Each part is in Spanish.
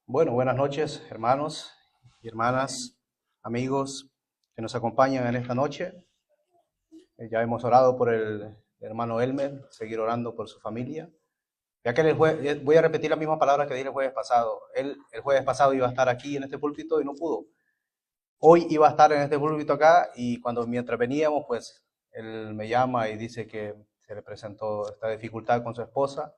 Bueno, buenas noches, hermanos y hermanas, amigos que nos acompañan en esta noche. Ya hemos orado por el hermano Elmer, seguir orando por su familia. Ya que voy a repetir la misma palabra que dije el jueves pasado. Él el jueves pasado iba a estar aquí en este púlpito y no pudo. Hoy iba a estar en este púlpito acá y mientras veníamos, pues él me llama y dice que se le presentó esta dificultad con su esposa,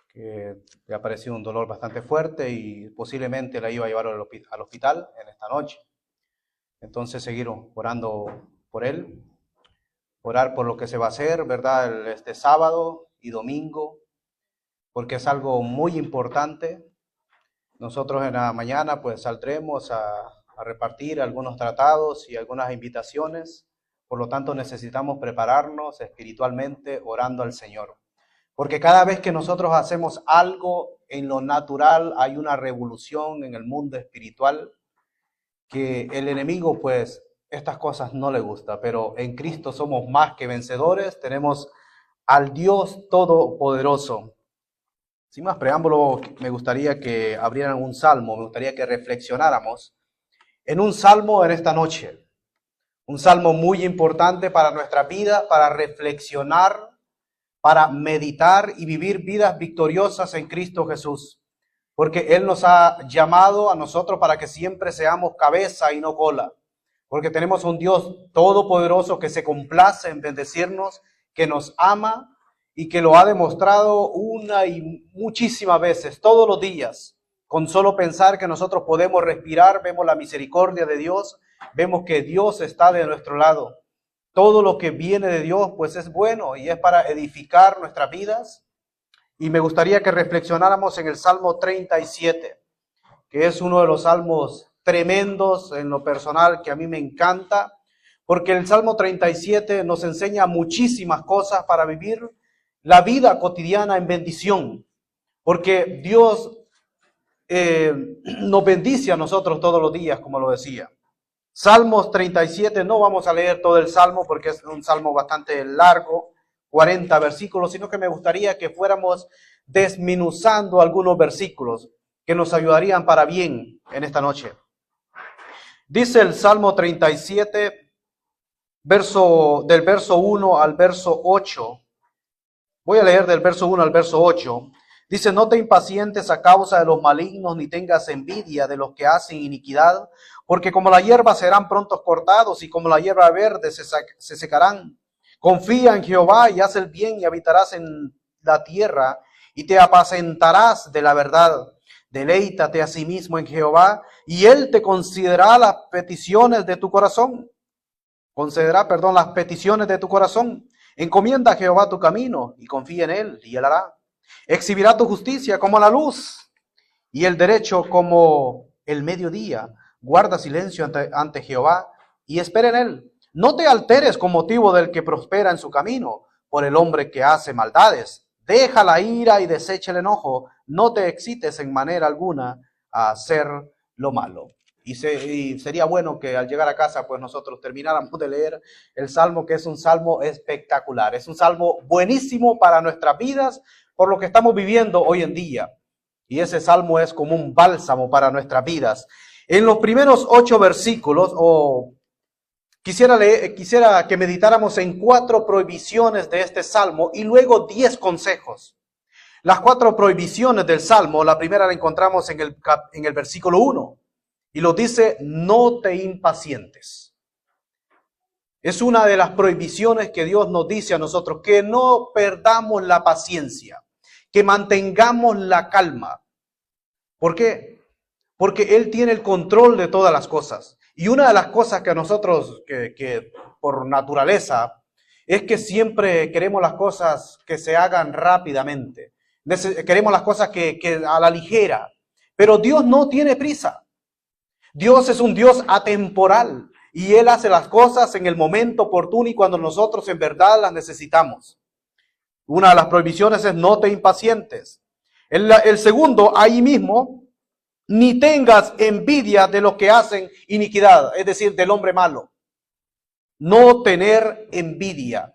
que le ha parecido un dolor bastante fuerte y posiblemente la iba a llevar al hospital en esta noche. Entonces seguir orando por él, orar por lo que se va a hacer, ¿verdad? Este sábado y domingo, porque es algo muy importante. Nosotros en la mañana pues saldremos a repartir algunos tratados y algunas invitaciones. Por lo tanto necesitamos prepararnos espiritualmente orando al Señor. Porque cada vez que nosotros hacemos algo en lo natural, hay una revolución en el mundo espiritual que el enemigo, pues, estas cosas no le gusta. Pero en Cristo somos más que vencedores, tenemos al Dios Todopoderoso. Sin más preámbulo, me gustaría que abrieran un salmo, me gustaría que reflexionáramos en un salmo en esta noche. Un salmo muy importante para nuestra vida, para reflexionar, para meditar y vivir vidas victoriosas en Cristo Jesús. Porque Él nos ha llamado a nosotros para que siempre seamos cabeza y no cola. Porque tenemos un Dios todopoderoso que se complace en bendecirnos, que nos ama y que lo ha demostrado una y muchísimas veces, todos los días. Con solo pensar que nosotros podemos respirar, vemos la misericordia de Dios, vemos que Dios está de nuestro lado. Todo lo que viene de Dios pues es bueno y es para edificar nuestras vidas. Y me gustaría que reflexionáramos en el Salmo 37, que es uno de los salmos tremendos en lo personal que a mí me encanta, porque el Salmo 37 nos enseña muchísimas cosas para vivir la vida cotidiana en bendición, porque Dios nos bendice a nosotros todos los días, como lo decía. Salmos 37, no vamos a leer todo el salmo porque es un salmo bastante largo, 40 versículos, sino que me gustaría que fuéramos desmenuzando algunos versículos que nos ayudarían para bien en esta noche. Dice el Salmo 37, del verso 1 al verso 8. Voy a leer del verso 1 al verso 8. Dice, no te impacientes a causa de los malignos, ni tengas envidia de los que hacen iniquidad, porque como la hierba serán prontos cortados, y como la hierba verde se secarán. Confía en Jehová y haz el bien, y habitarás en la tierra, y te apacentarás de la verdad. Deleítate a sí mismo en Jehová, y Él te concederá las peticiones de tu corazón. Las peticiones de tu corazón. Encomienda a Jehová tu camino, y confía en Él, y Él hará. Exhibirá tu justicia como la luz y el derecho como el mediodía. Guarda silencio ante Jehová y espera en Él. No te alteres con motivo del que prospera en su camino, por el hombre que hace maldades. Deja la ira y desecha el enojo. No te excites en manera alguna a hacer lo malo. Y sería bueno que al llegar a casa, pues nosotros termináramos de leer el salmo, que es un salmo espectacular. Es un salmo buenísimo para nuestras vidas, por lo que estamos viviendo hoy en día. Y ese salmo es como un bálsamo para nuestras vidas. En los primeros 8 versículos, quisiera que meditáramos en 4 prohibiciones de este salmo y luego 10 consejos. Las 4 prohibiciones del salmo, la primera la encontramos en el versículo 1. Y lo dice, no te impacientes. Es una de las prohibiciones que Dios nos dice a nosotros, que no perdamos la paciencia, que mantengamos la calma. ¿Por qué? Porque Él tiene el control de todas las cosas. Y una de las cosas que a nosotros, que por naturaleza, es que siempre queremos las cosas que se hagan rápidamente. Queremos las cosas que a la ligera. Pero Dios no tiene prisa. Dios es un Dios atemporal. Y Él hace las cosas en el momento oportuno y cuando nosotros en verdad las necesitamos. Una de las prohibiciones es no te impacientes. El segundo, ahí mismo, ni tengas envidia de los que hacen iniquidad, es decir, del hombre malo. No tener envidia.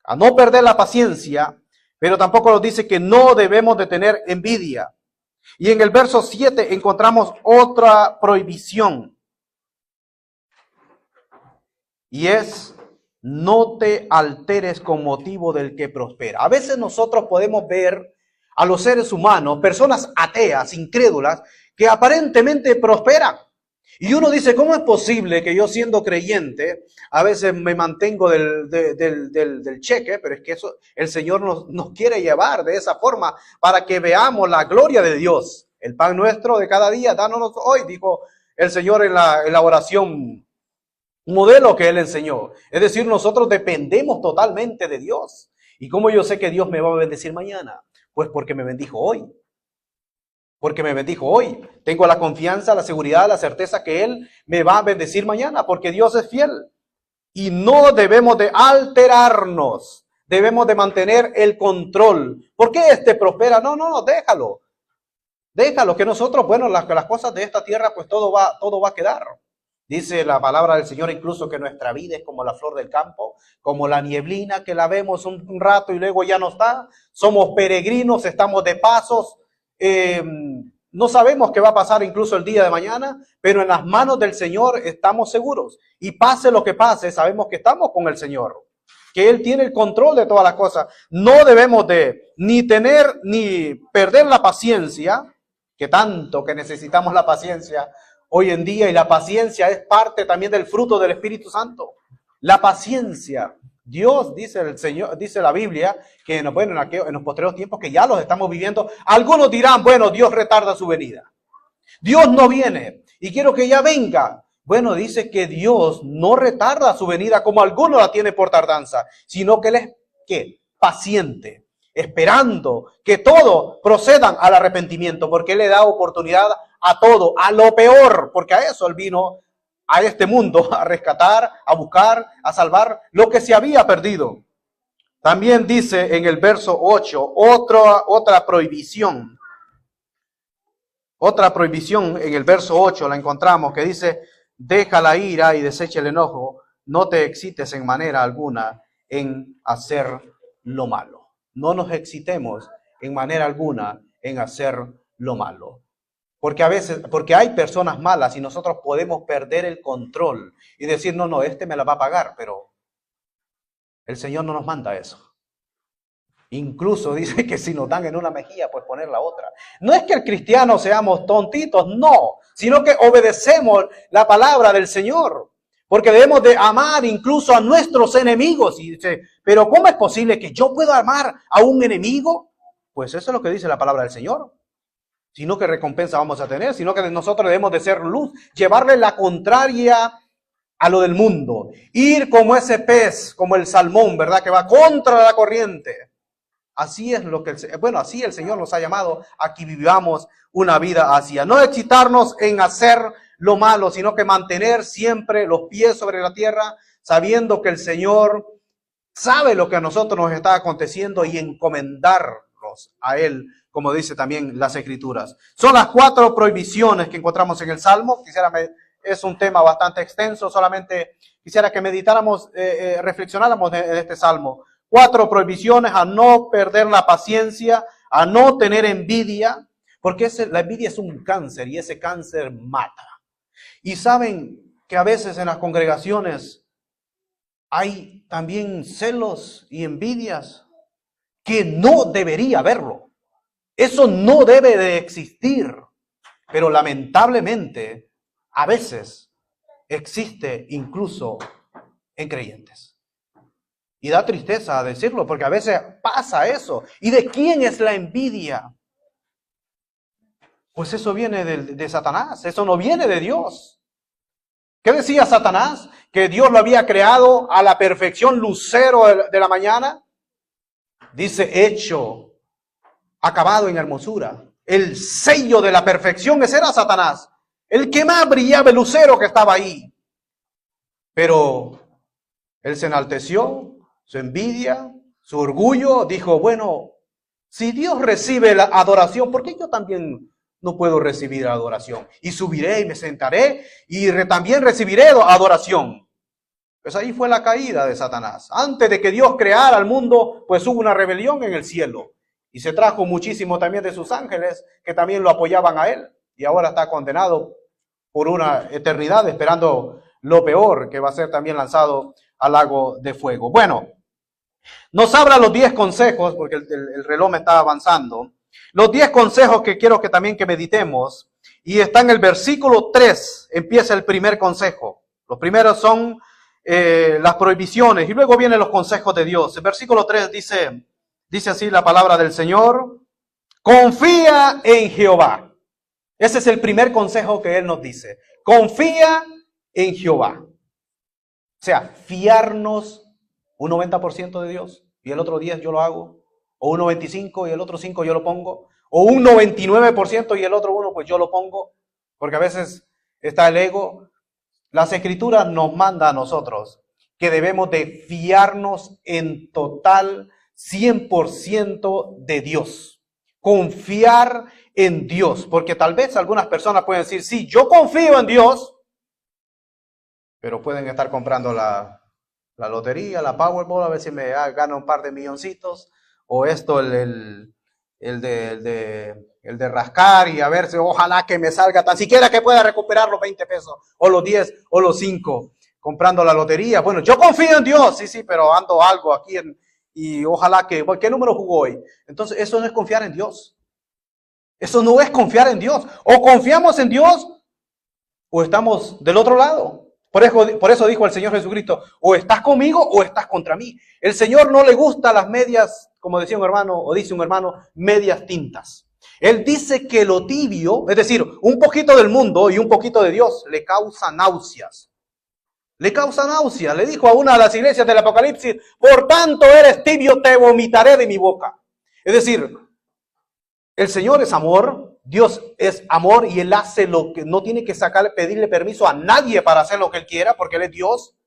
A no perder la paciencia, pero tampoco nos dice que no debemos de tener envidia. Y en el verso 7 encontramos otra prohibición. Y es, no te alteres con motivo del que prospera. A veces nosotros podemos ver a los seres humanos, personas ateas, incrédulas, que aparentemente prosperan. Y uno dice, ¿cómo es posible que yo siendo creyente, a veces me mantengo del cheque? Pero es que eso el Señor nos quiere llevar de esa forma para que veamos la gloria de Dios. El pan nuestro de cada día, dános hoy, dijo el Señor en la oración modelo que Él enseñó. Es decir, nosotros dependemos totalmente de Dios. ¿Y cómo yo sé que Dios me va a bendecir mañana? Pues porque me bendijo hoy. Porque me bendijo hoy. Tengo la confianza, la seguridad, la certeza que Él me va a bendecir mañana, porque Dios es fiel. Y no debemos de alterarnos. Debemos de mantener el control. ¿Por qué este prospera? No, déjalo. Déjalo, que nosotros, bueno, las cosas de esta tierra, pues todo va a quedar. Dice la palabra del Señor incluso que nuestra vida es como la flor del campo, como la nieblina que la vemos un rato y luego ya no está. Somos peregrinos, estamos de pasos. No sabemos qué va a pasar incluso el día de mañana, pero en las manos del Señor estamos seguros. Y pase lo que pase, sabemos que estamos con el Señor, que Él tiene el control de todas las cosas. No debemos de ni perder la paciencia, que tanto que necesitamos la paciencia hoy en día, y la paciencia es parte también del fruto del Espíritu Santo. La paciencia. Dios, dice el Señor, dice la Biblia, que en los posteriores tiempos que ya los estamos viviendo, algunos dirán, bueno, Dios retarda su venida. Dios no viene y quiero que ya venga. Bueno, dice que Dios no retarda su venida como algunos la tienen por tardanza, sino que Él es, ¿qué? Paciente, esperando que todos procedan al arrepentimiento, porque Él le da oportunidad a todo, a lo peor, porque a eso Él vino a este mundo, a rescatar, a buscar, a salvar lo que se había perdido. También dice en el verso 8, otra prohibición. Otra prohibición en el verso 8 la encontramos, que dice, deja la ira y desecha el enojo, no te excites en manera alguna en hacer lo malo. No nos excitemos en manera alguna en hacer lo malo. Porque hay personas malas y nosotros podemos perder el control y decir, no, este me la va a pagar, pero el Señor no nos manda eso. Incluso dice que si nos dan en una mejilla, pues poner la otra. No es que el cristiano seamos tontitos, no, sino que obedecemos la palabra del Señor. Porque debemos de amar incluso a nuestros enemigos. Y dice, pero ¿cómo es posible que yo pueda amar a un enemigo? Pues eso es lo que dice la palabra del Señor. Sino que recompensa vamos a tener, sino que nosotros debemos de ser luz, llevarle la contraria a lo del mundo. Ir como ese pez, como el salmón, ¿verdad? Que va contra la corriente. Así es así el Señor nos ha llamado a que vivamos una vida hacia. No excitarnos en hacer lo malo, sino que mantener siempre los pies sobre la tierra, sabiendo que el Señor sabe lo que a nosotros nos está aconteciendo y encomendarnos a Él, como dice también las Escrituras. Son las 4 prohibiciones que encontramos en el Salmo. Es un tema bastante extenso, solamente quisiera que meditáramos, reflexionáramos en este Salmo. 4 prohibiciones: a no perder la paciencia, a no tener envidia, porque la envidia es un cáncer y ese cáncer mata. Y saben que a veces en las congregaciones hay también celos y envidias que no debería haberlo. Eso no debe de existir, pero lamentablemente a veces existe incluso en creyentes. Y da tristeza decirlo, porque a veces pasa eso. ¿Y de quién es la envidia? Pues eso viene de Satanás, eso no viene de Dios. ¿Qué decía Satanás? Que Dios lo había creado a la perfección, lucero de la mañana. Dice, hecho, acabado en hermosura. El sello de la perfección, ese era Satanás. El que más brillaba, el lucero que estaba ahí. Pero él se enalteció, su envidia, su orgullo, dijo, bueno, si Dios recibe la adoración, ¿por qué yo también no puedo recibir adoración? Y subiré y me sentaré y también recibiré adoración. Pues ahí fue la caída de Satanás. Antes de que Dios creara el mundo, pues hubo una rebelión en el cielo. Y se trajo muchísimo también de sus ángeles que también lo apoyaban a él. Y ahora está condenado por una eternidad esperando lo peor, que va a ser también lanzado al lago de fuego. Bueno, nos habla los 10 consejos, porque el reloj me está avanzando. Los 10 consejos que quiero que también que meditemos. Y está en el versículo 3, empieza el primer consejo. Los primeros son las prohibiciones y luego vienen los consejos de Dios. El versículo 3 dice así la palabra del Señor: confía en Jehová. Ese es el primer consejo que Él nos dice. Confía en Jehová. O sea, fiarnos un 90% de Dios y el otro 10 yo lo hago. O un 95% y el otro 5% yo lo pongo. O un 99% y el otro 1% pues yo lo pongo. Porque a veces está el ego. Las Escrituras nos manda a nosotros que debemos de fiarnos en total 100% de Dios. Confiar en Dios. Porque tal vez algunas personas pueden decir, sí, yo confío en Dios, pero pueden estar comprando la lotería, la Powerball, a ver si me gano un par de milloncitos, o esto, el de rascar y a ver si ojalá que me salga tan siquiera que pueda recuperar los 20 pesos, o los 10, o los 5, comprando la lotería. Bueno, yo confío en Dios, sí, pero ando algo aquí y ojalá que, ¿qué número jugó hoy? Entonces, eso no es confiar en Dios. Eso no es confiar en Dios. O confiamos en Dios, o estamos del otro lado. Por eso dijo el Señor Jesucristo, o estás conmigo o estás contra mí. El Señor no le gusta las medias, como decía un hermano, o dice un hermano, medias tintas. Él dice que lo tibio, es decir, un poquito del mundo y un poquito de Dios, le causa náuseas. Le causa náuseas. Le dijo a una de las iglesias del Apocalipsis, por tanto eres tibio, te vomitaré de mi boca. Es decir, el Señor es amor, Dios es amor y Él hace lo que no tiene que pedirle permiso a nadie para hacer lo que Él quiera, porque Él es Dios.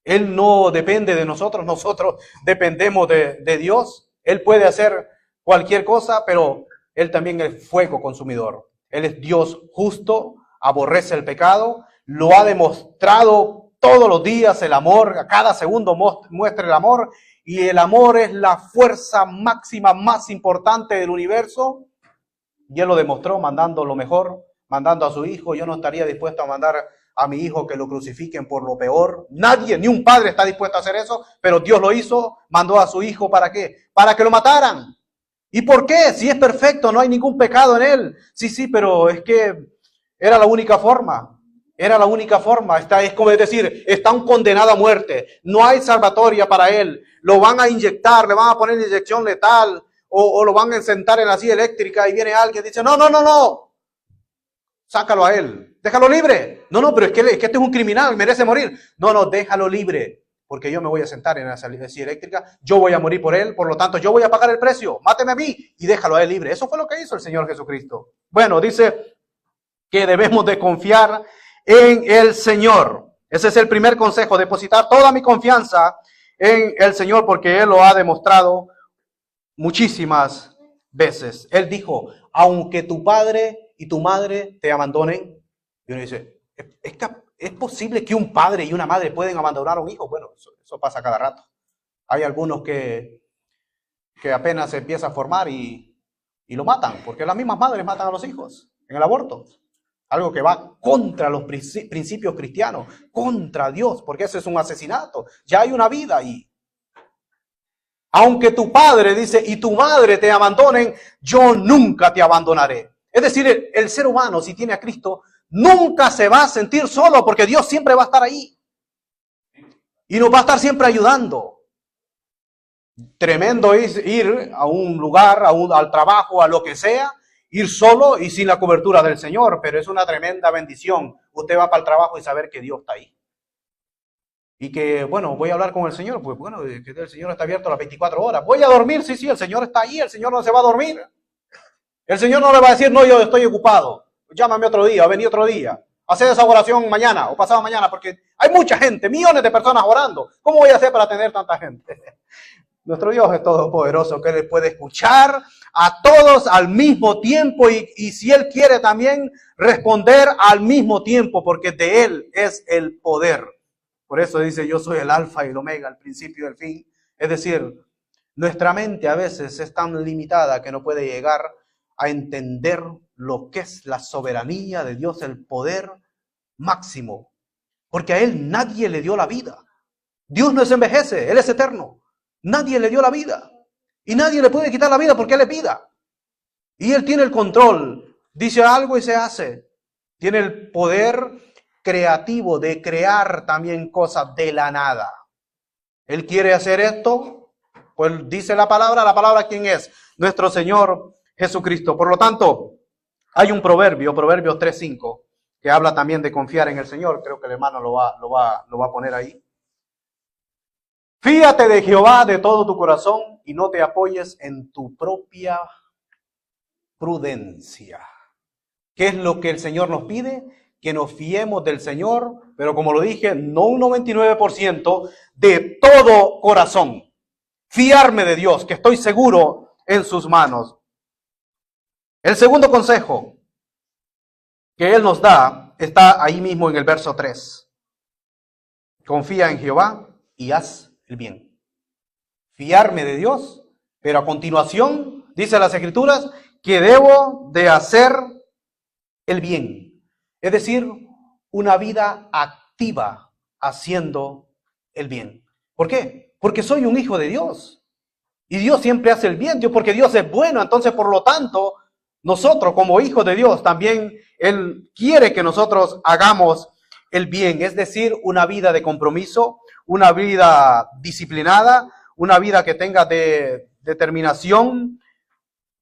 Él no depende de nosotros, nosotros dependemos de Dios. Él puede hacer cualquier cosa, pero Él también es fuego consumidor. Él es Dios justo, aborrece el pecado, lo ha demostrado todos los días el amor, a cada segundo muestra el amor, y el amor es la fuerza máxima más importante del universo. Y Él lo demostró mandando lo mejor, mandando a su hijo. Yo no estaría dispuesto a mandar a mi hijo que lo crucifiquen por lo peor. Nadie, ni un padre está dispuesto a hacer eso, pero Dios lo hizo, mandó a su hijo, ¿para qué? Para que lo mataran. ¿Y por qué? Si es perfecto, no hay ningún pecado en Él. Sí, pero es que era la única forma. Era la única forma. Es como decir, está un condenado a muerte. No hay salvatoria para Él. Lo van a inyectar, le van a poner inyección letal. O lo van a sentar en la silla eléctrica y viene alguien y dice, no, sácalo a él, déjalo libre. No, pero es que este es un criminal, merece morir. No, déjalo libre, porque yo me voy a sentar en la silla eléctrica, yo voy a morir por él, por lo tanto yo voy a pagar el precio, máteme a mí y déjalo a él libre. Eso fue lo que hizo el Señor Jesucristo. Bueno, dice que debemos de confiar en el Señor. Ese es el primer consejo, depositar toda mi confianza en el Señor, porque Él lo ha demostrado muchísimas veces. Él dijo, aunque tu padre y tu madre te abandonen. Y uno dice, ¿es posible que un padre y una madre pueden abandonar a un hijo? Bueno, eso pasa cada rato. Hay algunos que apenas se empieza a formar y lo matan, porque las mismas madres matan a los hijos en el aborto. Algo que va contra los principios cristianos, contra Dios, porque ese es un asesinato. Ya hay una vida ahí. Aunque tu padre, dice, y tu madre te abandonen, yo nunca te abandonaré. Es decir, el ser humano, si tiene a Cristo, nunca se va a sentir solo, porque Dios siempre va a estar ahí. Y nos va a estar siempre ayudando. Tremendo es ir a un lugar, al trabajo, a lo que sea, ir solo y sin la cobertura del Señor, pero es una tremenda bendición. Usted va para el trabajo y saber que Dios está ahí. Y que, bueno, voy a hablar con el Señor, pues bueno, que el Señor está abierto las 24 horas. Voy a dormir, sí, el Señor está ahí, el Señor no se va a dormir. El Señor no le va a decir, no, yo estoy ocupado, llámame otro día, o vení otro día. Haced esa oración mañana o pasado mañana, porque hay mucha gente, millones de personas orando. ¿Cómo voy a hacer para atender tanta gente? Nuestro Dios es todopoderoso, que Él puede escuchar a todos al mismo tiempo y si Él quiere también responder al mismo tiempo, porque de Él es el poder. Por eso dice, yo soy el alfa y el omega, el principio y el fin. Es decir, Nuestra mente a veces es tan limitada que no puede llegar a entender lo que es la soberanía de Dios, el poder máximo. Porque a Él nadie le dio la vida. Dios no se envejece, Él es eterno. Nadie le dio la vida. Y nadie le puede quitar la vida porque Él es vida. Y Él tiene el control. Dice algo y se hace. Tiene el poder creativo de crear también cosas de la nada. Él quiere hacer esto, pues dice la palabra ¿quién es? Nuestro Señor Jesucristo. Por lo tanto, hay un proverbio, Proverbios 3:5, que habla también de confiar en el Señor. Creo que el hermano lo va a poner ahí. Fíate de Jehová de todo tu corazón y no te apoyes en tu propia prudencia. ¿Qué es lo que el Señor nos pide? Que nos fiemos del Señor, pero como lo dije, no un 99%, de todo corazón. Fiarme de Dios, que estoy seguro en sus manos. El segundo consejo que Él nos da está ahí mismo en el verso 3. Confía en Jehová y haz el bien. Fiarme de Dios, pero a continuación, dice las Escrituras, que debo de hacer el bien. Es decir, una vida activa haciendo el bien. ¿Por qué? Porque soy un hijo de Dios. Y Dios siempre hace el bien, porque Dios es bueno. Entonces, por lo tanto, nosotros como hijos de Dios, también Él quiere que nosotros hagamos el bien. Es decir, una vida de compromiso, una vida disciplinada, una vida que tenga determinación.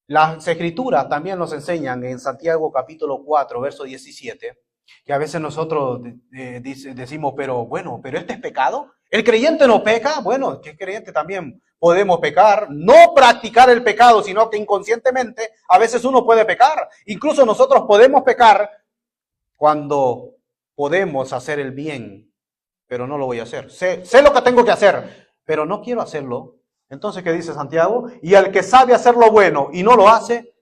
Las Escrituras también nos enseñan en Santiago capítulo 4, verso 17, que a veces nosotros decimos, pero ¿este es pecado? ¿El creyente no peca? Bueno, que el creyente también podemos pecar, no practicar el pecado, sino que inconscientemente a veces uno puede pecar. Incluso nosotros podemos pecar cuando podemos hacer el bien, pero no lo voy a hacer. Sé lo que tengo que hacer, pero no quiero hacerlo. Entonces, ¿qué dice Santiago? Y al que sabe hacer lo bueno y no lo hace,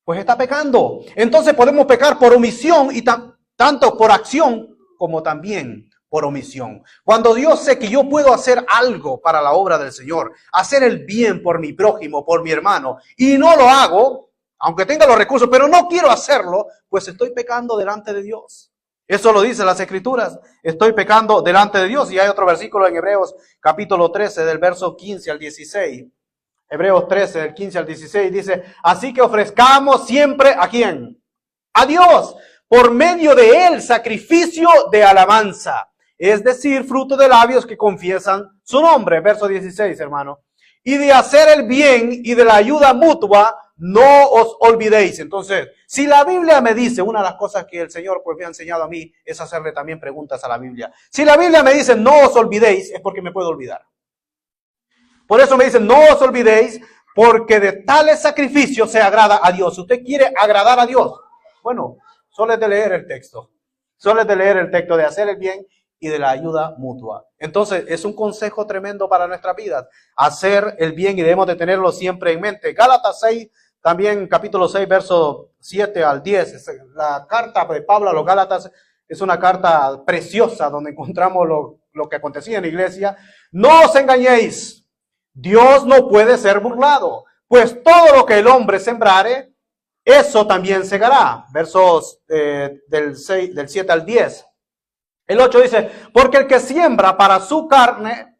pues está pecando. Entonces podemos pecar por omisión y tanto por acción como también por omisión. Cuando Dios sé que yo puedo hacer algo para la obra del Señor, hacer el bien por mi prójimo, por mi hermano, y no lo hago, aunque tenga los recursos, pero no quiero hacerlo, pues estoy pecando delante de Dios. Eso lo dice las Escrituras. Estoy pecando delante de Dios. Y hay otro versículo en Hebreos capítulo 13 del verso 15 al 16. Hebreos 13 del 15 al 16 dice, así que ofrezcamos siempre ¿a quién? A Dios, por medio de Él, sacrificio de alabanza. Es decir, fruto de labios que confiesan su nombre. Verso 16, hermano. Y de hacer el bien y de la ayuda mutua, no os olvidéis. Entonces, si la Biblia me dice, una de las cosas que el Señor pues me ha enseñado a mí es hacerle también preguntas a la Biblia. Si la Biblia me dice no os olvidéis, es porque me puedo olvidar. Por eso me dice no os olvidéis, porque de tales sacrificios se agrada a Dios. Si usted quiere agradar a Dios, bueno, solo es de leer el texto. Solo es de leer el texto de hacer el bien y de la ayuda mutua. Entonces, es un consejo tremendo para nuestras vidas. Hacer el bien y debemos de tenerlo siempre en mente. Gálatas 6, también capítulo 6, verso 7 al 10. La carta de Pablo a los Gálatas es una carta preciosa donde encontramos lo que acontecía en la iglesia. No os engañéis. Dios no puede ser burlado. Pues todo lo que el hombre sembrare, eso también segará. Versos del 7 al 10. El 8 dice, porque el que siembra para su carne,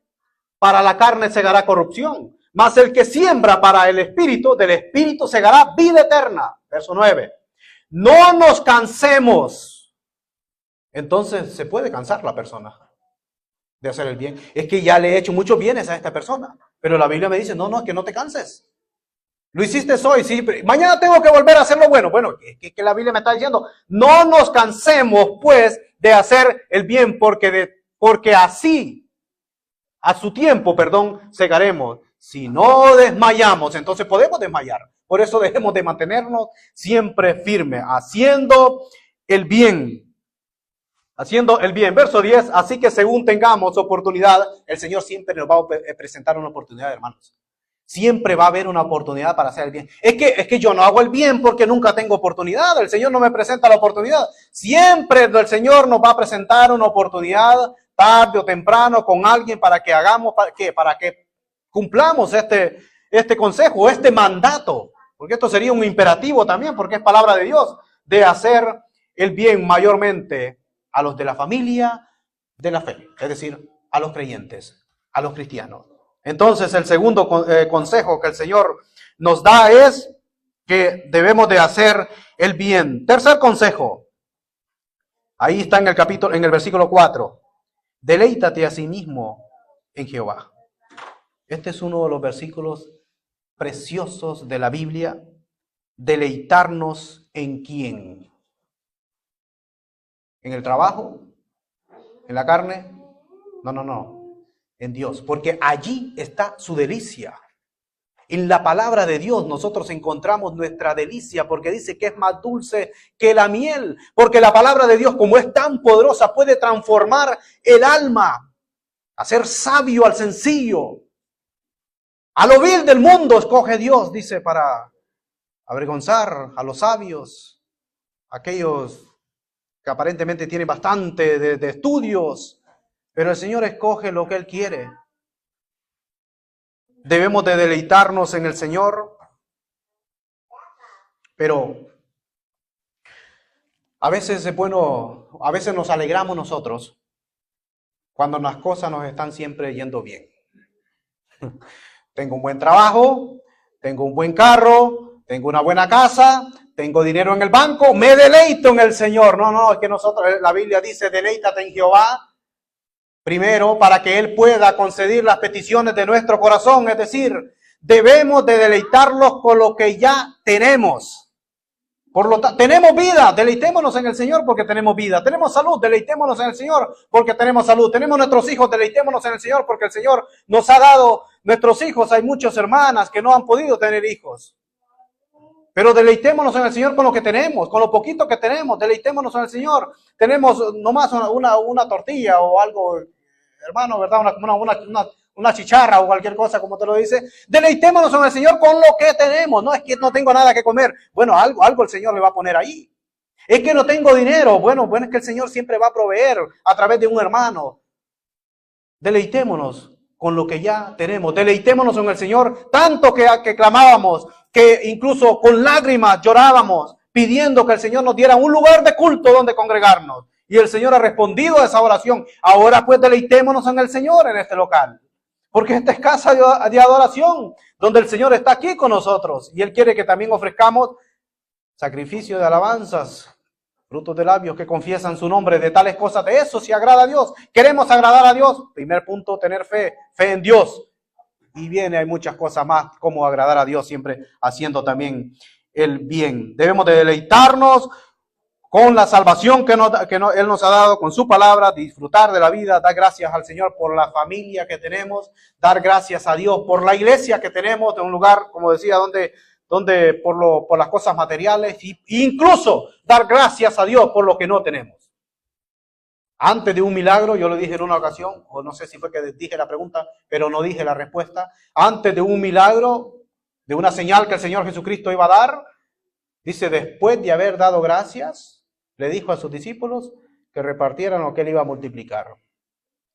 para la carne segará corrupción. Mas el que siembra para el Espíritu, del Espíritu segará vida eterna. Verso 9. No nos cansemos. Entonces se puede cansar la persona de hacer el bien. Es que ya le he hecho muchos bienes a esta persona. Pero la Biblia me dice, no, que no te canses. Lo hiciste hoy, sí, mañana tengo que volver a hacer lo bueno. Bueno, que la Biblia me está diciendo, no nos cansemos pues de hacer el bien, porque así, a su tiempo, segaremos. Si no desmayamos, entonces podemos desmayar. Por eso debemos de mantenernos siempre firmes, haciendo el bien. Haciendo el bien. Verso 10, así que según tengamos oportunidad, el Señor siempre nos va a presentar una oportunidad, hermanos. Siempre va a haber una oportunidad para hacer el bien. Es que yo no hago el bien porque nunca tengo oportunidad. El Señor no me presenta la oportunidad. Siempre el Señor nos va a presentar una oportunidad, tarde o temprano, con alguien para que hagamos, para que cumplamos este consejo, este mandato, porque esto sería un imperativo también, porque es palabra de Dios, de hacer el bien mayormente a los de la familia de la fe, es decir, a los creyentes, a los cristianos. Entonces, el segundo consejo que el Señor nos da es que debemos de hacer el bien. Tercer consejo, ahí está en el capítulo, en el versículo 4. Deleítate a sí mismo en Jehová. Este es uno de los versículos preciosos de la Biblia. Deleitarnos en quién. ¿En el trabajo? ¿En la carne? No. En Dios. Porque allí está su delicia. En la palabra de Dios nosotros encontramos nuestra delicia, porque dice que es más dulce que la miel. Porque la palabra de Dios, como es tan poderosa, puede transformar el alma, hacer sabio al sencillo. A lo vil del mundo escoge Dios, dice, para avergonzar a los sabios, aquellos que aparentemente tienen bastante de estudios, pero el Señor escoge lo que Él quiere. Debemos de deleitarnos en el Señor, pero a veces es bueno, a veces nos alegramos nosotros cuando las cosas nos están siempre yendo bien. Tengo un buen trabajo, tengo un buen carro, tengo una buena casa, tengo dinero en el banco, me deleito en el Señor. No, es que nosotros, la Biblia dice, deleítate en Jehová. Primero, para que Él pueda conceder las peticiones de nuestro corazón. Es decir, debemos de deleitarlos con lo que ya tenemos. Por lo tanto, tenemos vida, deleitémonos en el Señor porque tenemos vida. Tenemos salud, deleitémonos en el Señor porque tenemos salud. Tenemos nuestros hijos, deleitémonos en el Señor porque el Señor nos ha dado nuestros hijos. Hay muchas hermanas que no han podido tener hijos. Pero deleitémonos en el Señor con lo que tenemos, con lo poquito que tenemos. Deleitémonos en el Señor. Tenemos nomás una tortilla o algo, hermano, ¿verdad? Una chicharra o cualquier cosa, como te lo dice. Deleitémonos en el Señor con lo que tenemos. No es que no tengo nada que comer. Bueno, algo el Señor le va a poner ahí. Es que no tengo dinero. Bueno, es que el Señor siempre va a proveer a través de un hermano. Deleitémonos con lo que ya tenemos. Deleitémonos en el Señor, tanto que clamábamos, que incluso con lágrimas llorábamos, pidiendo que el Señor nos diera un lugar de culto donde congregarnos. Y el Señor ha respondido a esa oración. Ahora pues deleitémonos en el Señor en este local. Porque esta es casa de adoración, donde el Señor está aquí con nosotros. Y Él quiere que también ofrezcamos sacrificio de alabanzas, frutos de labios que confiesan su nombre. De tales cosas, de eso se agrada a Dios. Queremos agradar a Dios. Primer punto, tener fe en Dios. Y hay muchas cosas más como agradar a Dios, siempre haciendo también el bien. Debemos de deleitarnos con la salvación que Él nos ha dado, con su palabra, disfrutar de la vida, dar gracias al Señor por la familia que tenemos, dar gracias a Dios por la iglesia que tenemos, de un lugar, como decía, donde por las cosas materiales, e incluso dar gracias a Dios por lo que no tenemos. Antes de un milagro, yo lo dije en una ocasión, o no sé si fue que dije la pregunta, pero no dije la respuesta. Antes de un milagro, de una señal que el Señor Jesucristo iba a dar, dice, después de haber dado gracias, le dijo a sus discípulos que repartieran lo que Él iba a multiplicar.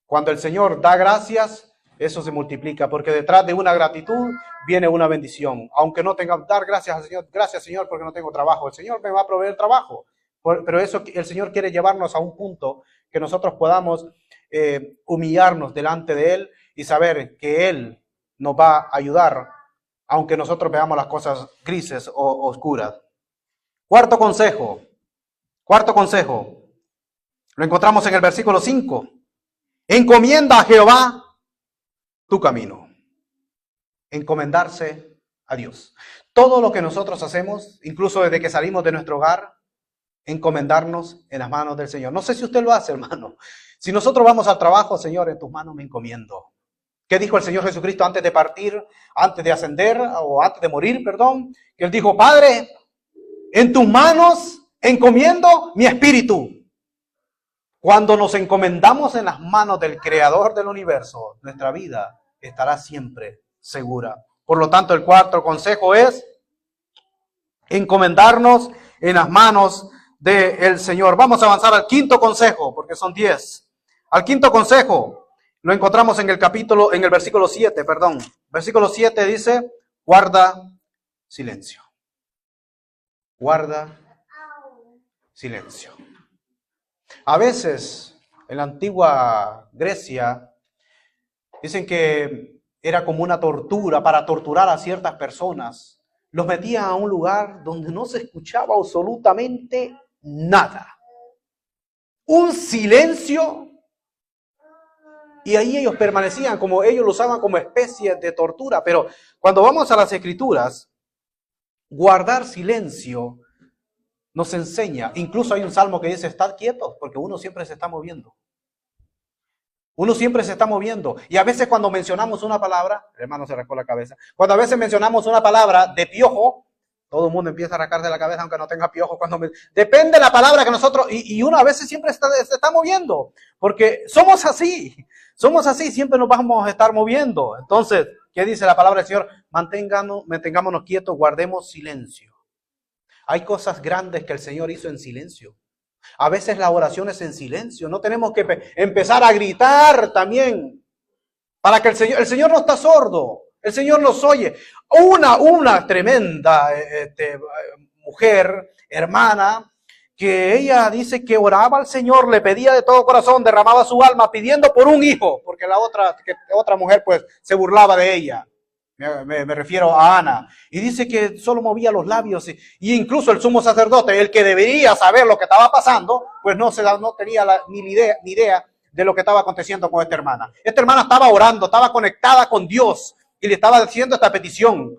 Cuando el Señor da gracias, eso se multiplica, porque detrás de una gratitud viene una bendición. Aunque no tenga, dar gracias al Señor, gracias Señor porque no tengo trabajo, el Señor me va a proveer trabajo. Pero eso el Señor quiere llevarnos a un punto que nosotros podamos humillarnos delante de Él y saber que Él nos va a ayudar, aunque nosotros veamos las cosas grises o oscuras. Cuarto consejo, lo encontramos en el versículo 5. Encomienda a Jehová tu camino. Encomendarse a Dios. Todo lo que nosotros hacemos, incluso desde que salimos de nuestro hogar, encomendarnos en las manos del Señor. No sé si usted lo hace, hermano. Si nosotros vamos al trabajo, Señor, en tus manos me encomiendo. ¿Qué dijo el Señor Jesucristo antes de partir, antes de ascender, o antes de morir, perdón? Que Él dijo, Padre, en tus manos encomiendo mi espíritu. Cuando nos encomendamos en las manos del Creador del universo, nuestra vida estará siempre segura. Por lo tanto, el cuarto consejo es encomendarnos en las manos del Señor. Vamos a avanzar al quinto consejo, porque son 10. Al quinto consejo lo encontramos en el versículo 7, Versículo 7 dice, Guarda silencio. Guarda silencio. A veces, en la antigua Grecia, dicen que era como una tortura para torturar a ciertas personas. Los metían a un lugar donde no se escuchaba absolutamente nada. Un silencio. Y ahí ellos permanecían, como ellos lo usaban como especie de tortura. Pero cuando vamos a las Escrituras, guardar silencio nos enseña. Incluso hay un salmo que dice, estad quietos, porque uno siempre se está moviendo. Uno siempre se está moviendo. Y a veces cuando mencionamos una palabra, el hermano se rascó la cabeza, cuando a veces mencionamos una palabra de piojo, todo el mundo empieza a rascarse la cabeza aunque no tenga piojo. Depende de la palabra que nosotros, y uno a veces siempre se está moviendo, porque somos así, siempre nos vamos a estar moviendo. Entonces, ¿qué dice la palabra del Señor? Mantengámonos quietos, guardemos silencio. Hay cosas grandes que el Señor hizo en silencio. A veces la oración es en silencio. No tenemos que empezar a gritar también. Para que el Señor no está sordo. El Señor nos oye. Una tremenda mujer, hermana, que ella dice que oraba al Señor, le pedía de todo corazón, derramaba su alma pidiendo por un hijo, porque la otra mujer pues se burlaba de ella. Me refiero a Ana. Y dice que solo movía los labios. Y incluso el sumo sacerdote, el que debería saber lo que estaba pasando, pues no tenía ni idea de lo que estaba aconteciendo con esta hermana. Esta hermana estaba orando, estaba conectada con Dios y le estaba haciendo esta petición.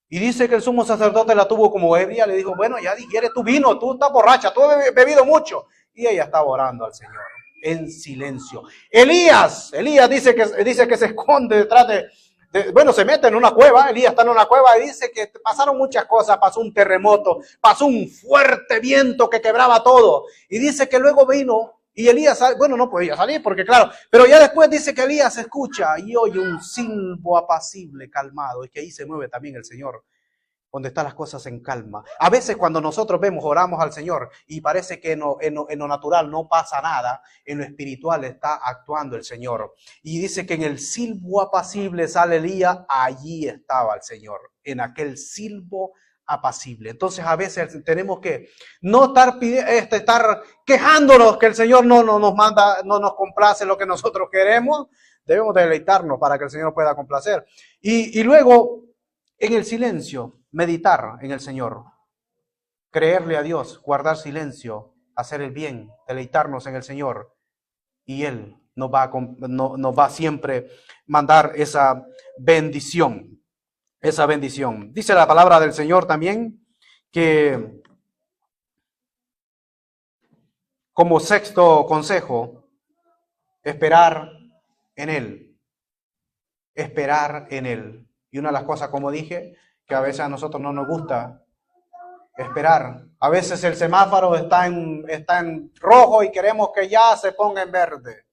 Y dice que el sumo sacerdote la tuvo como ebria. Le dijo, bueno, ya digiere tu vino, tú estás borracha, tú has bebido mucho. Y ella estaba orando al Señor en silencio. Elías dice que se esconde detrás se mete en una cueva. Elías está en una cueva y dice que pasaron muchas cosas. Pasó un terremoto, pasó un fuerte viento que quebraba todo. Y dice que luego vino y Elías, no podía salir porque claro, pero ya después dice que Elías escucha y oye un silbo apacible, calmado. Y que ahí se mueve también el Señor, donde están las cosas en calma. A veces cuando nosotros oramos al Señor y parece que en lo natural no pasa nada, en lo espiritual está actuando el Señor. Y dice que en el silbo apacible sale Elías, allí estaba el Señor, en aquel silbo apacible. Entonces a veces tenemos que no estar quejándonos que el Señor no nos manda, no nos complace lo que nosotros queremos. Debemos deleitarnos para que el Señor pueda complacer. Y luego, en el silencio, meditar en el Señor, creerle a Dios, guardar silencio, hacer el bien, deleitarnos en el Señor, y Él nos va siempre mandar esa bendición. Dice la palabra del Señor también que como sexto consejo, esperar en Él. Esperar en Él. Y una de las cosas, como dije, que a veces a nosotros no nos gusta esperar. A veces el semáforo está en rojo y queremos que ya se ponga en verde.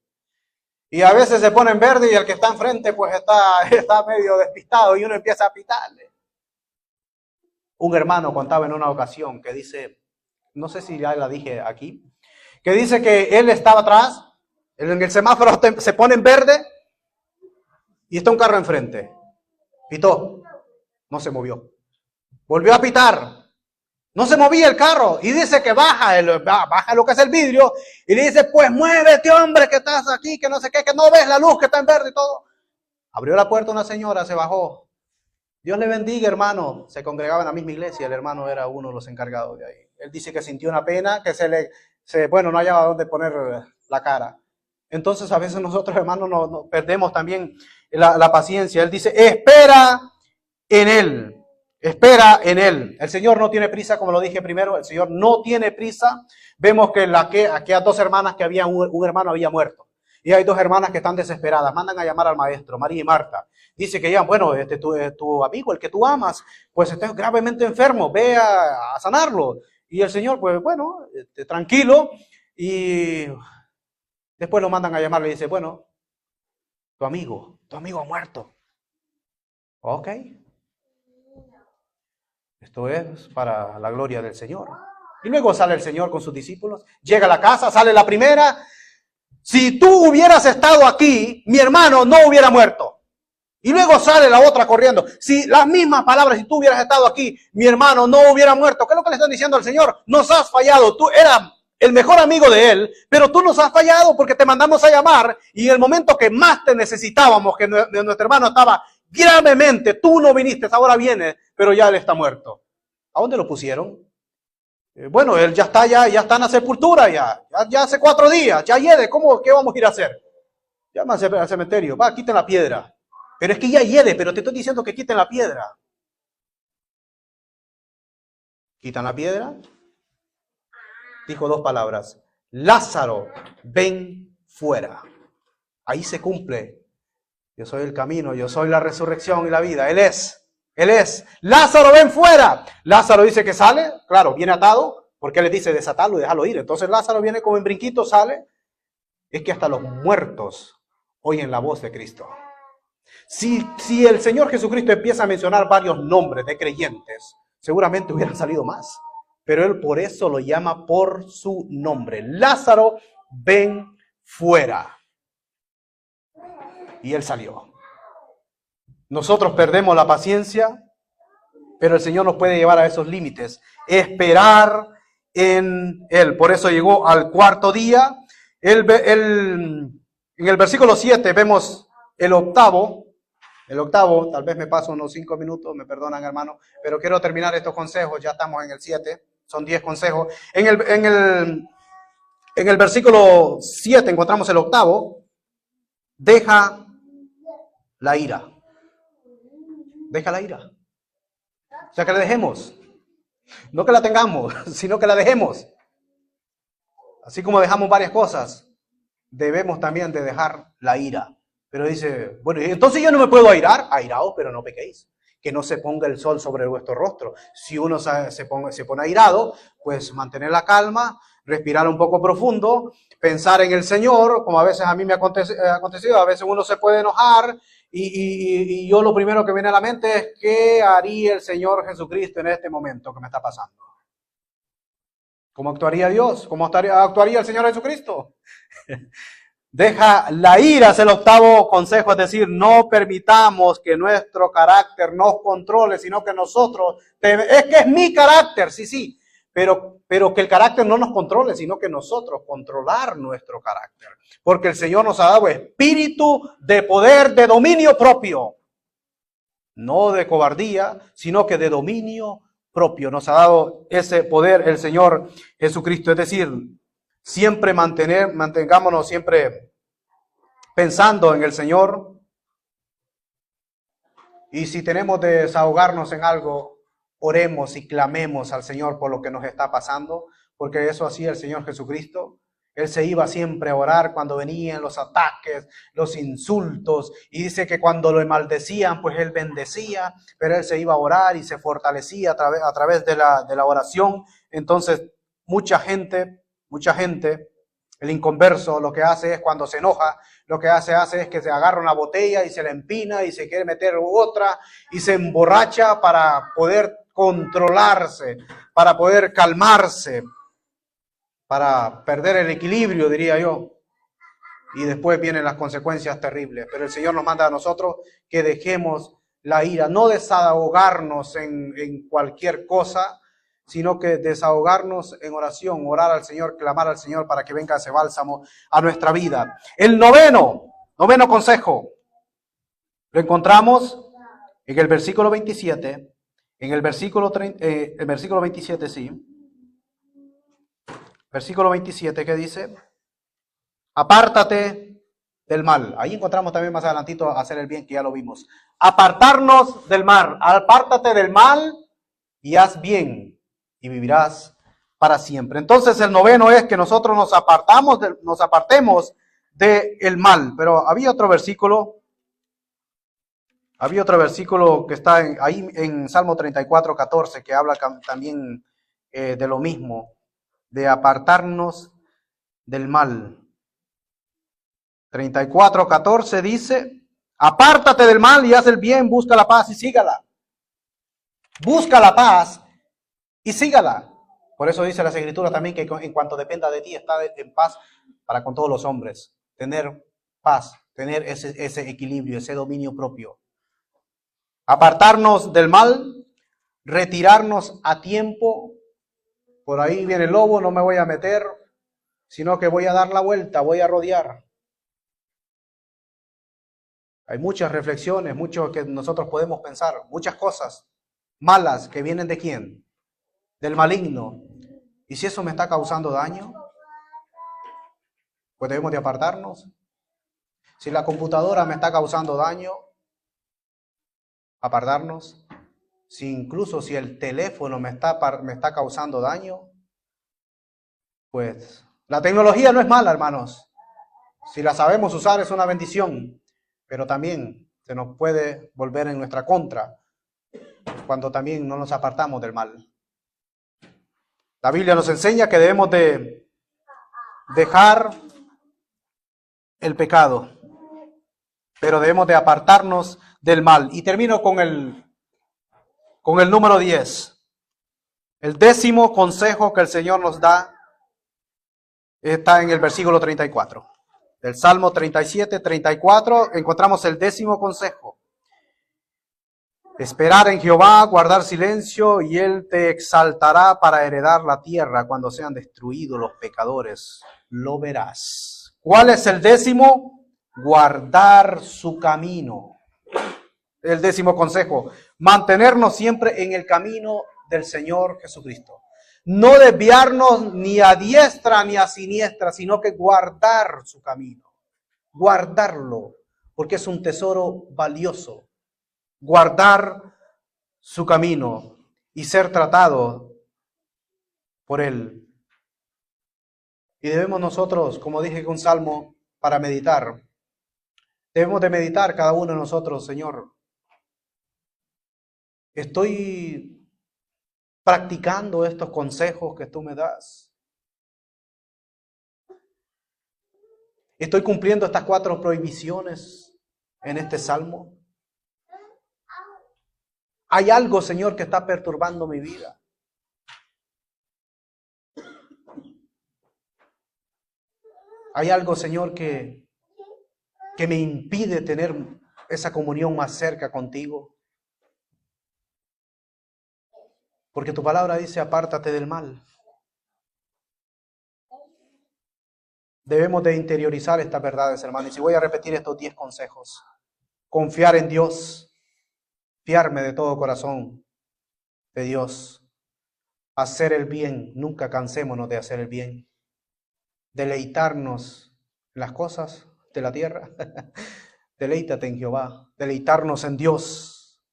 Y a veces se pone en verde y el que está enfrente pues está medio despistado y uno empieza a pitarle. Un hermano contaba en una ocasión que dice, no sé si ya la dije aquí, que dice que él estaba atrás, en el semáforo se pone en verde y está un carro enfrente. Pitó. No se movió. Volvió a pitar. No se movía el carro. Y dice que baja lo que es el vidrio. Y le dice, pues muévete, hombre, que estás aquí, que no sé qué, que no ves la luz que está en verde y todo. Abrió la puerta una señora, se bajó. Dios le bendiga, hermano. Se congregaba en la misma iglesia. El hermano era uno de los encargados de ahí. Él dice que sintió una pena, que no hallaba dónde poner la cara. Entonces a veces nosotros, hermanos, nos perdemos también la paciencia. Él dice, espera en Él. Espera en Él. El Señor no tiene prisa, como lo dije primero, el Señor no tiene prisa. Vemos que aquellas dos hermanas que un hermano había muerto. Y hay dos hermanas que están desesperadas. Mandan a llamar al maestro, María y Marta. Dice que ya, tu amigo, el que tú amas, pues está gravemente enfermo. Ve a sanarlo. Y el Señor, pues bueno, tranquilo. Y después lo mandan a llamar. Le dice, bueno, tu amigo ha muerto. Ok. Esto es para la gloria del Señor. Y luego sale el Señor con sus discípulos. Llega a la casa, sale la primera. Si tú hubieras estado aquí, mi hermano no hubiera muerto. Y luego sale la otra corriendo. Si las mismas palabras, si tú hubieras estado aquí, mi hermano no hubiera muerto. ¿Qué es lo que le están diciendo al Señor? Nos has fallado. Tú eras el mejor amigo de Él, pero tú nos has fallado porque te mandamos a llamar y en el momento que más te necesitábamos, que nuestro hermano estaba gravemente, tú no viniste, ahora vienes, pero ya Él está muerto. ¿A dónde lo pusieron? Bueno, Él ya está en la sepultura, ya hace 4 días, ya hiede, ¿qué vamos a ir a hacer? Llama al cementerio, quiten la piedra. Pero es que ya hiede, pero te estoy diciendo que quiten la piedra. ¿Quitan la piedra? Dijo 2 palabras. Lázaro, ven fuera. Ahí se cumple. Yo soy el camino, yo soy la resurrección y la vida. Él es. Lázaro, ven fuera. Lázaro dice que sale. Claro, viene atado. Porque él le dice desatarlo y dejarlo ir. Entonces Lázaro viene como en brinquito, sale. Es que hasta los muertos oyen la voz de Cristo. Si el Señor Jesucristo empieza a mencionar varios nombres de creyentes, seguramente hubieran salido más. Pero Él por eso lo llama por su nombre. Lázaro, ven fuera. Y Él salió. Nosotros perdemos la paciencia, pero el Señor nos puede llevar a esos límites. Esperar en Él. Por eso llegó al 4º día. En el versículo 7 vemos el octavo, tal vez me paso unos 5 minutos, me perdonan hermano, pero quiero terminar estos consejos, ya estamos en el 7, son 10 consejos. En el versículo 7 encontramos el octavo, deja la ira. Deja la ira. O sea, que la dejemos. No que la tengamos, sino que la dejemos. Así como dejamos varias cosas, debemos también de dejar la ira. Pero dice, bueno, entonces yo no me puedo airar. Airaos, pero no pequéis. Que no se ponga el sol sobre vuestro rostro. Si uno se pone airado, pues mantener la calma, respirar un poco profundo, pensar en el Señor, como a veces a mí me ha acontecido, a veces uno se puede enojar y yo lo primero que viene a la mente es ¿qué haría el Señor Jesucristo en este momento que me está pasando? ¿Cómo actuaría Dios? ¿Cómo actuaría el Señor Jesucristo? Deja la ira, es el octavo consejo, es decir, no permitamos que nuestro carácter nos controle, sino que nosotros, es que es mi carácter, sí, pero que el carácter no nos controle, sino que nosotros controlar nuestro carácter. Porque el Señor nos ha dado espíritu de poder, de dominio propio, no de cobardía, sino que de dominio propio. Nos ha dado ese poder el Señor Jesucristo, es decir, siempre mantengámonos siempre pensando en el Señor. Y si tenemos de desahogarnos en algo, oremos y clamemos al Señor por lo que nos está pasando, porque eso hacía el Señor Jesucristo. Él se iba siempre a orar cuando venían los ataques, los insultos, y dice que cuando lo maldecían, pues Él bendecía, pero Él se iba a orar y se fortalecía a través de la oración. Entonces, mucha gente, el inconverso lo que hace es cuando se enoja, lo que hace es que se agarra una botella y se la empina y se quiere meter otra y se emborracha para poder controlarse, para poder calmarse, para perder el equilibrio, diría yo. Y después vienen las consecuencias terribles. Pero el Señor nos manda a nosotros que dejemos la ira, no desahogarnos en cualquier cosa, sino que desahogarnos en oración, orar al Señor, clamar al Señor para que venga ese bálsamo a nuestra vida. El noveno consejo lo encontramos en el versículo 27, el versículo 27, sí. Versículo 27, ¿qué dice? Apártate del mal. Ahí encontramos también más adelantito hacer el bien, que ya lo vimos. Apartarnos del mal. Apártate del mal y haz bien y vivirás para siempre. Entonces el noveno es que nosotros nos apartemos del mal. Pero había otro versículo que está ahí en Salmo 34, 14, que habla también de lo mismo, de apartarnos del mal. 34, 14 dice, apártate del mal y haz el bien, busca la paz y sígala. Busca la paz y sígala. Por eso dice las Escrituras también que en cuanto dependa de ti, está en paz para con todos los hombres. Tener paz, tener ese equilibrio, ese dominio propio. Apartarnos del mal, retirarnos a tiempo. Por ahí viene el lobo, no me voy a meter, sino que voy a dar la vuelta, voy a rodear. Hay muchas reflexiones, mucho que nosotros podemos pensar, muchas cosas malas que vienen ¿de quién? Del maligno. Y si eso me está causando daño, pues debemos de apartarnos. Si la computadora me está causando daño, apartarnos. Si incluso si el teléfono me está causando daño, pues la tecnología no es mala, hermanos. Si la sabemos usar es una bendición, pero también se nos puede volver en nuestra contra cuando también no nos apartamos del mal. La Biblia nos enseña que debemos de dejar el pecado, pero debemos de apartarnos del mal. Y termino con el número 10. El 10º consejo que el Señor nos da está en el versículo 34. Del Salmo 37, 34, encontramos el 10º consejo. Esperar en Jehová, guardar silencio, y Él te exaltará para heredar la tierra cuando sean destruidos los pecadores. Lo verás. ¿Cuál es el 10º? Guardar su camino. El 10º consejo. Mantenernos siempre en el camino del Señor Jesucristo. No desviarnos ni a diestra ni a siniestra, sino que guardar su camino. Guardarlo, porque es un tesoro valioso. Guardar su camino y ser tratado por Él. Y debemos nosotros, como dije en un salmo, para meditar. Debemos de meditar cada uno de nosotros, Señor. ¿Estoy practicando estos consejos que tú me das? ¿Estoy cumpliendo estas 4 prohibiciones en este salmo? ¿Hay algo, Señor, que está perturbando mi vida? ¿Hay algo, Señor, que me impide tener esa comunión más cerca contigo? Porque tu palabra dice, apártate del mal. Debemos de interiorizar estas verdades, hermanos. Y voy a repetir estos 10 consejos. Confiar en Dios. Fiarme de todo corazón de Dios. Hacer el bien. Nunca cansémonos de hacer el bien. Deleitarnos en las cosas de la tierra. Deleítate en Jehová. Deleitarnos en Dios.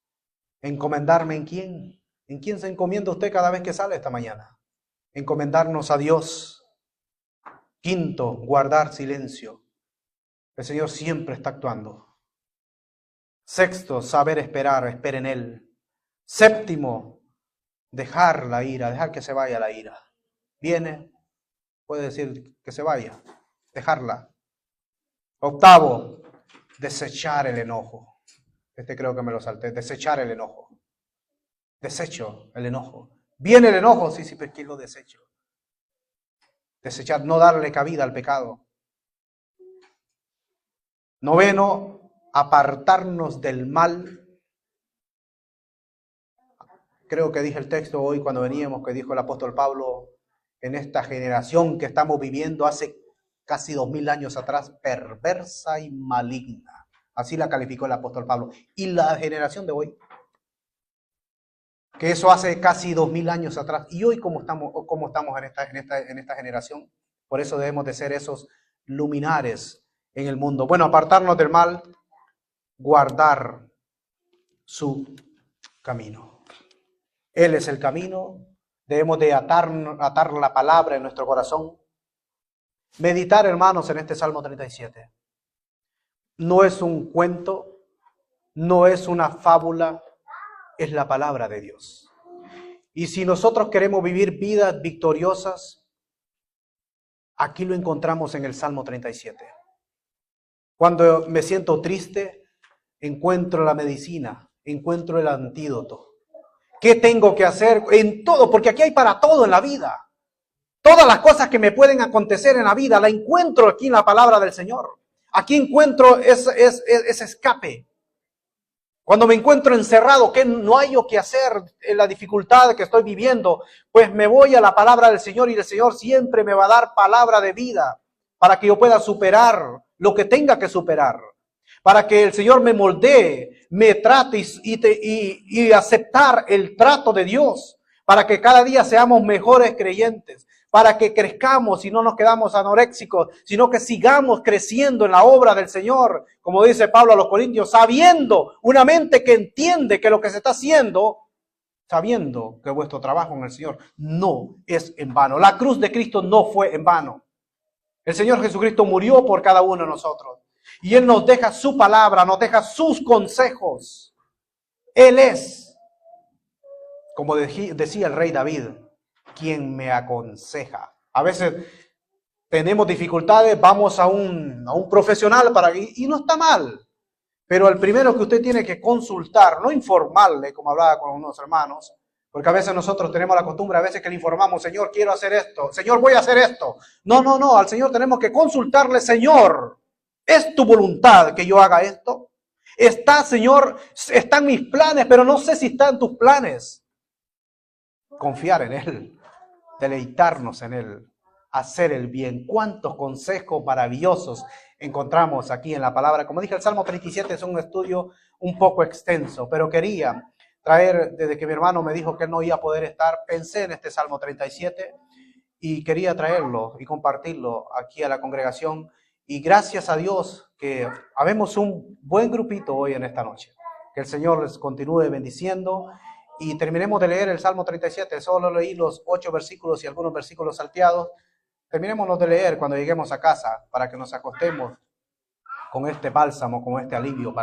Encomendarme en quién. ¿En quién se encomienda usted cada vez que sale esta mañana? Encomendarnos a Dios. 5, guardar silencio. El Señor siempre está actuando. 6, saber esperar, espera en Él. 7, dejar la ira, dejar que se vaya la ira. Viene, puede decir que se vaya, dejarla. 8, desechar el enojo. Creo que me lo salté, desechar el enojo. Desecho el enojo. Viene el enojo, sí, pero ¿quién lo desecho? Desechar, no darle cabida al pecado. 9, apartarnos del mal. Creo que dije el texto hoy cuando veníamos, que dijo el apóstol Pablo, en esta generación que estamos viviendo hace casi 2000 años atrás, perversa y maligna. Así la calificó el apóstol Pablo. Y la generación de hoy, que eso hace casi 2000 años atrás. Y hoy, ¿cómo estamos en esta generación? Por eso debemos de ser esos luminares en el mundo. Bueno, apartarnos del mal, guardar su camino. Él es el camino. Debemos de atar la palabra en nuestro corazón. Meditar, hermanos, en este Salmo 37. No es un cuento, no es una fábula, es la palabra de Dios. Y si nosotros queremos vivir vidas victoriosas, aquí lo encontramos en el Salmo 37. Cuando me siento triste, encuentro la medicina, encuentro el antídoto. ¿Qué tengo que hacer? En todo, porque aquí hay para todo en la vida. Todas las cosas que me pueden acontecer en la vida, la encuentro aquí en la palabra del Señor. Aquí encuentro ese escape. Cuando me encuentro encerrado, que no hay yo que hacer en la dificultad que estoy viviendo, pues me voy a la palabra del Señor y el Señor siempre me va a dar palabra de vida para que yo pueda superar lo que tenga que superar, para que el Señor me moldee, me trate y aceptar el trato de Dios, para que cada día seamos mejores creyentes, para que crezcamos y no nos quedamos anoréxicos, sino que sigamos creciendo en la obra del Señor, como dice Pablo a los Corintios, sabiendo, una mente que entiende que lo que se está haciendo, sabiendo que vuestro trabajo en el Señor no es en vano. La cruz de Cristo no fue en vano. El Señor Jesucristo murió por cada uno de nosotros. Y Él nos deja su palabra, nos deja sus consejos. Él es, como decía el rey David, quien me aconseja. A veces tenemos dificultades, vamos a un profesional y no está mal. Pero el primero que usted tiene que consultar, no informarle, como hablaba con unos hermanos, porque a veces nosotros tenemos la costumbre, a veces que le informamos, Señor, quiero hacer esto, Señor, voy a hacer esto. No, al Señor tenemos que consultarle, Señor, ¿es tu voluntad que yo haga esto? Está, Señor, están mis planes, pero no sé si están tus planes. Confiar en Él, deleitarnos en Él, hacer el bien. Cuántos consejos maravillosos encontramos aquí en la palabra. Como dije, el Salmo 37 es un estudio un poco extenso, pero quería traer, desde que mi hermano me dijo que él no iba a poder estar, pensé en este Salmo 37 y quería traerlo y compartirlo aquí a la congregación. Y gracias a Dios que habemos un buen grupito hoy en esta noche. Que el Señor les continúe bendiciendo. Y terminemos de leer el Salmo 37. Solo leí los 8 versículos y algunos versículos salteados. Terminémoslos de leer cuando lleguemos a casa para que nos acostemos con este bálsamo, con este alivio.